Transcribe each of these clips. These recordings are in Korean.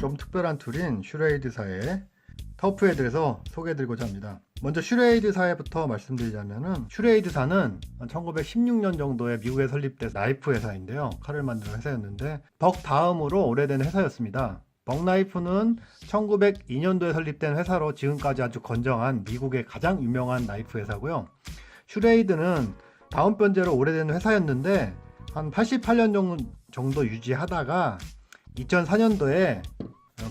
좀 특별한 툴인 슈레이드사의 터프에 대해서 소개해드리고자 합니다. 먼저 슈레이드사부터 말씀드리자면은, 슈레이드사는 1916년 정도에 미국에 설립된 나이프 회사인데요. 칼을 만드는 회사였는데 벅 다음으로 오래된 회사였습니다. 벅나이프는 1902년도에 설립된 회사로 지금까지 아주 건정한 미국의 가장 유명한 나이프 회사고요. 슈레이드는 다음 변제로 오래된 회사였는데 한 88년 정도 유지하다가 2004년도에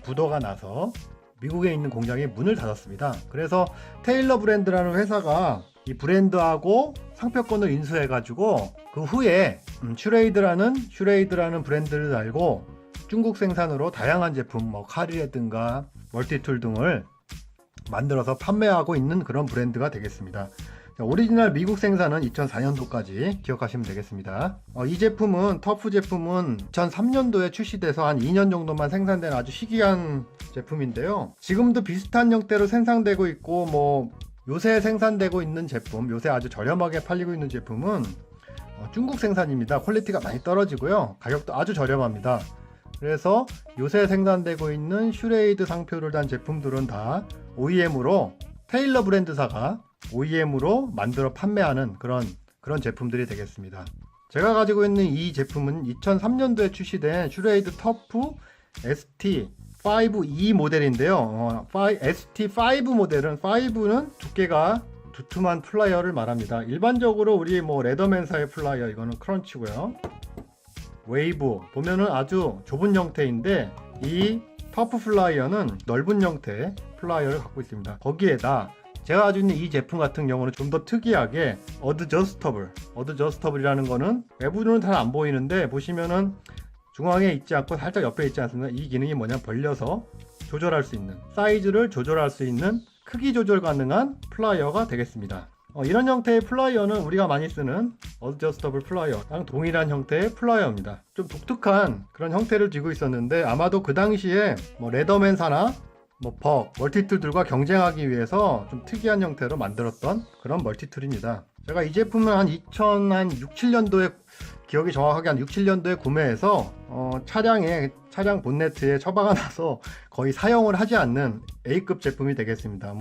부도가 나서 미국에 있는 공장이 문을 닫았습니다. 그래서 테일러 브랜드라는 회사가 이 브랜드하고 상표권을 인수해가지고 그 후에 슈레이드라는 브랜드를 달고 중국 생산으로 다양한 제품, 칼이라든가 멀티툴 등을 만들어서 판매하고 있는 그런 브랜드가 되겠습니다. 오리지널 미국 생산은 2004년도까지 기억하시면 되겠습니다. 이 제품은, 터프 제품은 2003년도에 출시돼서 한 2년 정도만 생산된 아주 희귀한 제품인데요. 지금도 비슷한 형태로 생산되고 있고, 요새 생산되고 있는 제품, 요새 아주 저렴하게 팔리고 있는 제품은 중국 생산입니다. 퀄리티가 많이 떨어지고요. 가격도 아주 저렴합니다. 그래서 요새 생산되고 있는 슈레이드 상표를 단 제품들은 다 OEM으로, 테일러 브랜드사가 OEM으로 만들어 판매하는 그런 제품들이 되겠습니다. 제가 가지고 있는 이 제품은 2003년도에 출시된 슈레이드 터프 ST5E 모델인데요. ST5 모델은, 5는 두께가 두툼한 플라이어를 말합니다. 일반적으로 우리 레더맨사의 플라이어, 이거는 크런치고요. 웨이브 보면은 아주 좁은 형태인데, 이 터프 플라이어는 넓은 형태의 플라이어를 갖고 있습니다. 거기에다 제가 가지고 있는 이 제품 같은 경우는 좀 더 특이하게 어드저스터블이라는 거는 외부는 잘 안 보이는데, 보시면은 중앙에 있지 않고 살짝 옆에 있지 않습니까? 이 기능이 뭐냐, 벌려서 조절할 수 있는, 사이즈를 조절할 수 있는 크기 조절 가능한 플라이어가 되겠습니다. 이런 형태의 플라이어는 우리가 많이 쓰는 어드저스터블 플라이어랑 동일한 형태의 플라이어입니다. 좀 독특한 그런 형태를 쥐고 있었는데, 아마도 그 당시에 레더맨사나 벅, 멀티툴들과 경쟁하기 위해서 좀 특이한 형태로 만들었던 그런 멀티툴입니다. 제가 이 제품은 한 2006, 7년도에, 기억이 정확하게 한 6, 7년도에 구매해서 차량 본네트에 처박아 놔서 거의 사용을 하지 않는 A급 제품이 되겠습니다.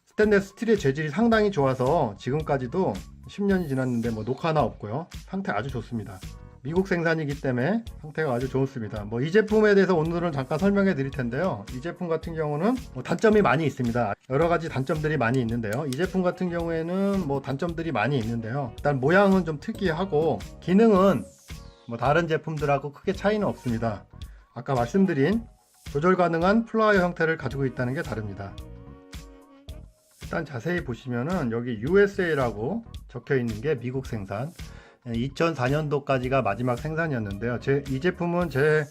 스테인리스 스틸의 재질이 상당히 좋아서 지금까지도 10년이 지났는데 녹화나 없고요. 상태 아주 좋습니다. 미국 생산이기 때문에 상태가 아주 좋습니다. 이 제품에 대해서 오늘은 잠깐 설명해 드릴 텐데요. 이 제품 같은 경우는 단점이 많이 있습니다. 여러 가지 단점들이 많이 있는데요. 이 제품 같은 경우에는 단점들이 많이 있는데요. 일단 모양은 좀 특이하고, 기능은 다른 제품들하고 크게 차이는 없습니다. 아까 말씀드린 조절 가능한 플라이어 형태를 가지고 있다는 게 다릅니다. 일단 자세히 보시면은 여기 USA라고 적혀 있는 게 미국 생산, 2004년도까지가 마지막 생산이었는데요. 이 제품은 제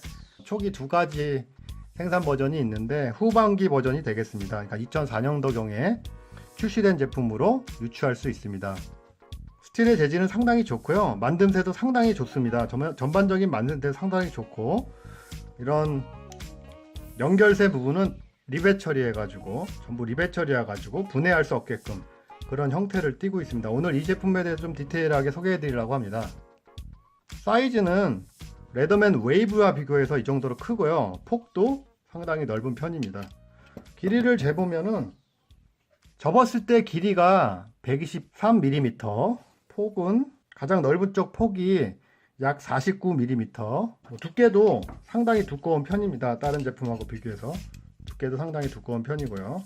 초기 두 가지 생산 버전이 있는데 후반기 버전이 되겠습니다. 그러니까 2004년도경에 출시된 제품으로 유추할 수 있습니다. 스틸의 재질은 상당히 좋고요. 만듦새도 상당히 좋습니다. 전반적인 만듦새 상당히 좋고, 이런 연결새 부분은 리벳 처리해가지고, 전부 리벳 처리해가지고 분해할 수 없게끔 그런 형태를 띠고 있습니다. 오늘 이 제품에 대해서 좀 디테일하게 소개해 드리려고 합니다. 사이즈는 레더맨 웨이브와 비교해서 이 정도로 크고요. 폭도 상당히 넓은 편입니다. 길이를 재보면은 접었을 때 길이가 123mm, 폭은 가장 넓은 쪽 폭이 약 49mm, 두께도 상당히 두꺼운 편입니다. 다른 제품하고 비교해서 두께도 상당히 두꺼운 편이고요.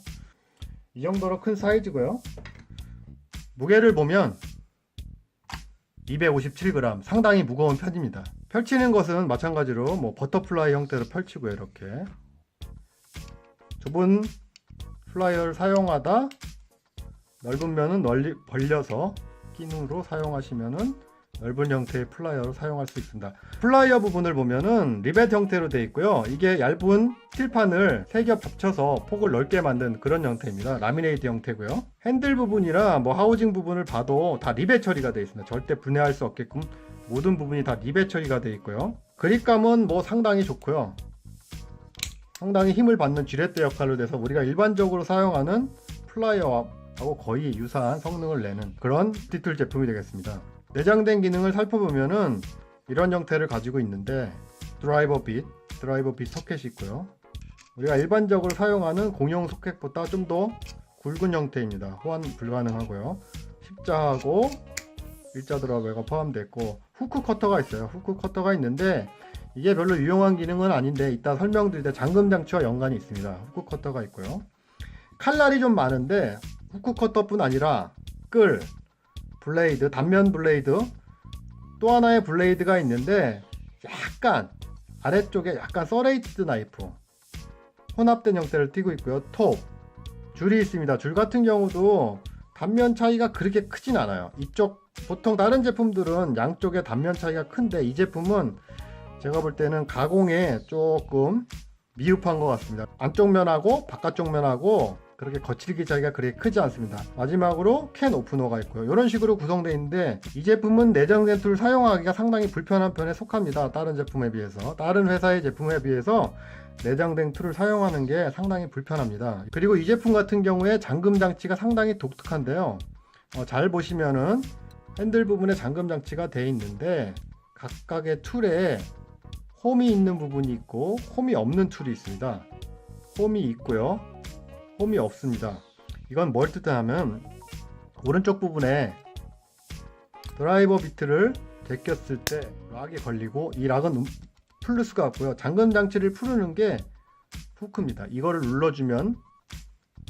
이 정도로 큰 사이즈고요. 무게를 보면 257g, 상당히 무거운 편입니다. 펼치는 것은 마찬가지로 버터플라이 형태로 펼치고요. 이렇게 좁은 플라이어를 사용하다 넓은 면은 벌려서 끼누로 사용하시면은 넓은 형태의 플라이어로 사용할 수 있습니다. 플라이어 부분을 보면은 리벳 형태로 되어 있고요. 이게 얇은 스틸판을 3겹 겹쳐서 폭을 넓게 만든 그런 형태입니다. 라미네이트 형태고요. 핸들 부분이나 하우징 부분을 봐도 다 리벳 처리가 되어 있습니다. 절대 분해할 수 없게끔 모든 부분이 다 리벳 처리가 되어 있고요. 그립감은 상당히 좋고요. 상당히 힘을 받는 쥐렛대 역할로 돼서 우리가 일반적으로 사용하는 플라이어하고 거의 유사한 성능을 내는 그런 멀티툴 제품이 되겠습니다. 내장된 기능을 살펴보면은 이런 형태를 가지고 있는데, 드라이버 빛 소켓이 있고요. 우리가 일반적으로 사용하는 공용 소켓보다 좀 더 굵은 형태입니다. 호환 불가능하고요. 십자하고 일자 드라이버가 포함되어 있고 후크 커터가 있어요. 후크 커터가 있는데 이게 별로 유용한 기능은 아닌데 이따 설명드릴 때 잠금 장치와 연관이 있습니다. 후크 커터가 있고요. 칼날이 좀 많은데 후크 커터뿐 아니라 끌, 블레이드, 단면 블레이드, 또 하나의 블레이드가 있는데 약간 아래쪽에 약간 서레이티드 나이프 혼합된 형태를 띠고 있고요. 톱, 줄이 있습니다. 줄 같은 경우도 단면 차이가 그렇게 크진 않아요. 이쪽 보통 다른 제품들은 양쪽에 단면 차이가 큰데 이 제품은 제가 볼 때는 가공에 조금 미흡한 것 같습니다. 안쪽 면하고 바깥쪽 면하고 그렇게 거칠기 차이가 그렇게 크지 않습니다. 마지막으로 캔 오프너가 있고요. 이런 식으로 구성되어 있는데 이 제품은 내장된 툴을 사용하기가 상당히 불편한 편에 속합니다. 다른 제품에 비해서, 다른 회사의 제품에 비해서 내장된 툴을 사용하는 게 상당히 불편합니다. 그리고 이 제품 같은 경우에 잠금 장치가 상당히 독특한데요. 잘 보시면은 핸들 부분에 잠금 장치가 되어 있는데 각각의 툴에 홈이 있는 부분이 있고 홈이 없는 툴이 있습니다. 홈이 있고요, 홈이 없습니다. 이건 뭘 뜻하냐면 오른쪽 부분에 드라이버 비트를 제꼈을 때 락이 걸리고 이 락은 풀릴 수가 없고요. 잠금 장치를 풀는 게 후크입니다. 이거를 눌러주면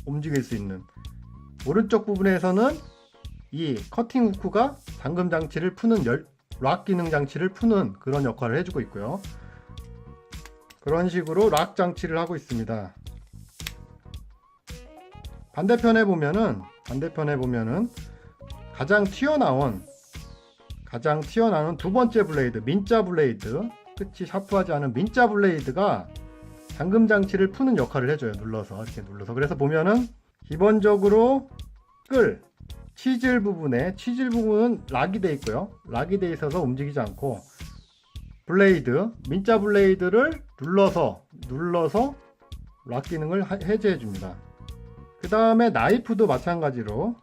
움직일 수 있는, 오른쪽 부분에서는 이 커팅 후크가 잠금 장치를 푸는 락 기능 장치를 푸는 그런 역할을 해주고 있고요. 그런 식으로 락 장치를 하고 있습니다. 반대편에 보면은 가장 튀어나온 두 번째 블레이드, 민자 블레이드, 끝이 샤프하지 않은 민자 블레이드가 잠금 장치를 푸는 역할을 해줘요. 이렇게 눌러서. 그래서 보면은 기본적으로 치질 부분은 락이 돼 있고요. 락이 돼 있어서 움직이지 않고 민자 블레이드를 눌러서 락 기능을 해제해 줍니다. 그 다음에 나이프도 마찬가지로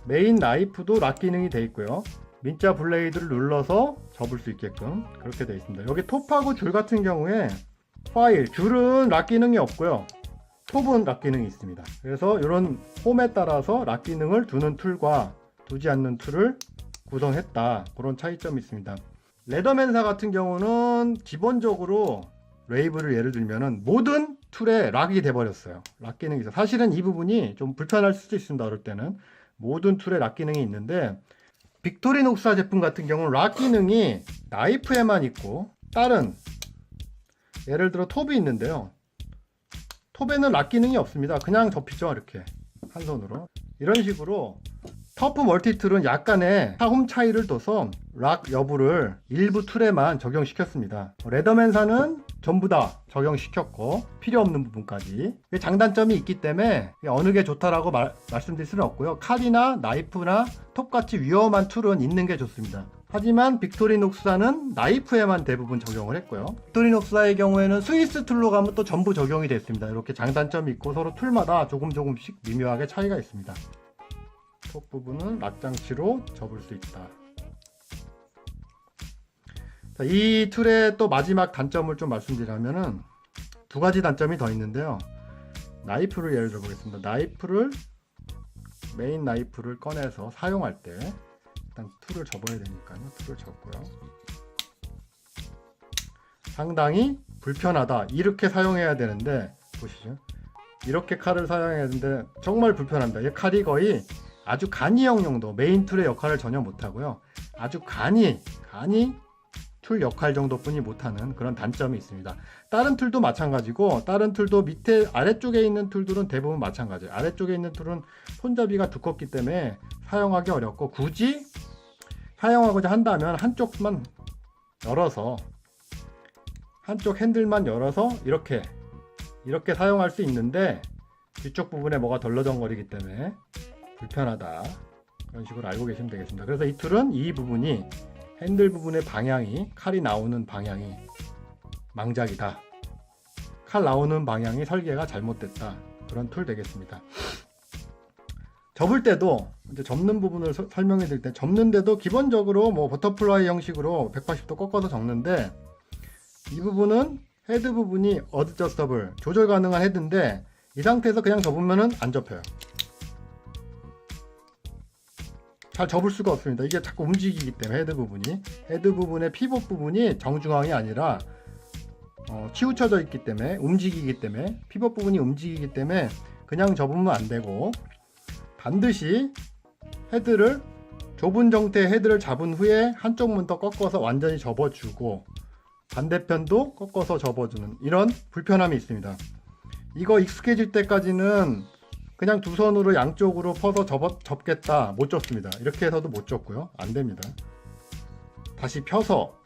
메인 나이프도 락 기능이 되어 있고요. 민자 블레이드를 눌러서 접을 수 있게끔 그렇게 되어 있습니다. 여기 톱하고 줄 같은 경우에 줄은 락 기능이 없고요. 톱은 락 기능이 있습니다. 그래서 이런 홈에 따라서 락 기능을 두는 툴과 두지 않는 툴을 구성했다. 그런 차이점이 있습니다. 레더맨사 같은 경우는 기본적으로 웨이브를 예를 들면은 모든 툴에 락이 돼버렸어요. 락 기능이 있어요. 사실은 이 부분이 좀 불편할 수도 있습니다. 어럴 때는 모든 툴에 락 기능이 있는데 빅토리녹스 제품 같은 경우는 락 기능이 나이프에만 있고 다른 예를 들어 톱이 있는데요. 톱에는 락 기능이 없습니다. 그냥 접히죠. 이렇게 한 손으로. 이런 식으로 터프 멀티툴은 약간의 홈 차이를 둬서 락 여부를 일부 툴에만 적용시켰습니다. 레더맨사는 전부 다 적용시켰고 필요 없는 부분까지. 장단점이 있기 때문에 어느 게 좋다라고 말씀드릴 수는 없고요. 칼이나 나이프나 톱같이 위험한 툴은 있는 게 좋습니다. 하지만 빅토리녹스사는 나이프에만 대부분 적용을 했고요. 빅토리녹스사의 경우에는 스위스 툴로 가면 또 전부 적용이 됐습니다. 이렇게 장단점이 있고 서로 툴마다 조금씩 미묘하게 차이가 있습니다. 톱 부분은 락 장치로 접을 수 있다. 자, 이 툴의 또 마지막 단점을 좀 말씀드리자면은 두 가지 단점이 더 있는데요. 나이프를 예를 들어 보겠습니다. 메인 나이프를 꺼내서 사용할 때 일단 툴을 접어야 되니까요. 툴을 접고요. 상당히 불편하다. 이렇게 사용해야 되는데 보시죠. 이렇게 칼을 사용해야 되는데 정말 불편합니다. 이 칼이 거의 아주 간이형 용도, 메인 툴의 역할을 전혀 못하고요. 아주 간이 툴 역할 정도뿐이 못하는 그런 단점이 있습니다. 다른 툴도 마찬가지고 다른 툴도 밑에 아래쪽에 있는 툴들은 대부분 마찬가지예요. 아래쪽에 있는 툴은 손잡이가 두껍기 때문에 사용하기 어렵고 굳이 사용하고자 한다면 한쪽만 열어서 한쪽 핸들만 열어서 이렇게 사용할 수 있는데 뒤쪽 부분에 뭐가 덜러덩거리기 때문에 불편하다. 그런 식으로 알고 계시면 되겠습니다. 그래서 이 툴은 이 부분이 핸들 부분의 방향이 칼이 나오는 방향이 망작이다. 칼 나오는 방향이 설계가 잘못됐다. 그런 툴 되겠습니다. 접을 때도 이제 접는 부분을 설명해 드릴 때 접는데도 기본적으로 뭐 버터플라이 형식으로 180도 꺾어서 접는데 이 부분은 헤드 부분이 어드저스터블, 조절 가능한 헤드인데 이 상태에서 그냥 접으면은 안 접혀요. 잘 접을 수가 없습니다. 이게 자꾸 움직이기 때문에 헤드 부분의 피벗 부분이 정중앙이 아니라 치우쳐져 있기 때문에 움직이기 때문에 피벗 부분이 움직이기 때문에 그냥 접으면 안 되고 반드시 헤드를 좁은 정태의 헤드를 잡은 후에 한쪽만 더 꺾어서 완전히 접어주고 반대편도 꺾어서 접어주는 이런 불편함이 있습니다. 이거 익숙해질 때까지는 그냥 두 손으로 양쪽으로 퍼서 접겠다 못 접습니다. 이렇게 해서도 못 접고요. 안 됩니다. 다시 펴서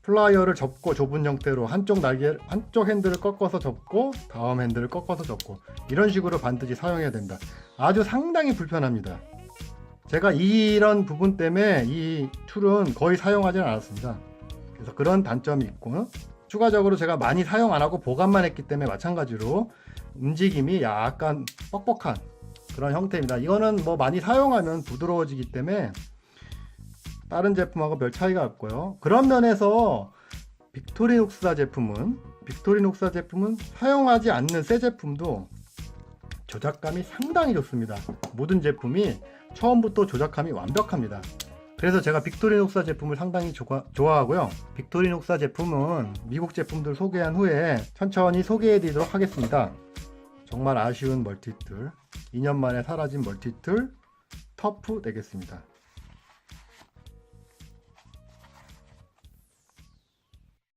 플라이어를 접고 좁은 형태로 한쪽 핸들을 꺾어서 접고 다음 핸들을 꺾어서 접고 이런 식으로 반드시 사용해야 된다. 아주 상당히 불편합니다. 제가 이런 부분 때문에 이 툴은 거의 사용하지는 않았습니다. 그래서 그런 단점이 있고 추가적으로 제가 많이 사용 안 하고 보관만 했기 때문에 마찬가지로 움직임이 약간 뻑뻑한 그런 형태입니다. 이거는 뭐 많이 사용하면 부드러워지기 때문에 다른 제품하고 별 차이가 없고요. 그런 면에서 빅토리녹스 제품은 사용하지 않는 새 제품도 조작감이 상당히 좋습니다. 모든 제품이 처음부터 조작감이 완벽합니다. 그래서 제가 빅토리녹스 제품을 상당히 좋아하고요. 빅토리녹스 제품은 미국 제품들 소개한 후에 천천히 소개해 드리도록 하겠습니다. 정말 아쉬운 멀티툴, 2년 만에 사라진 멀티툴 터프 되겠습니다.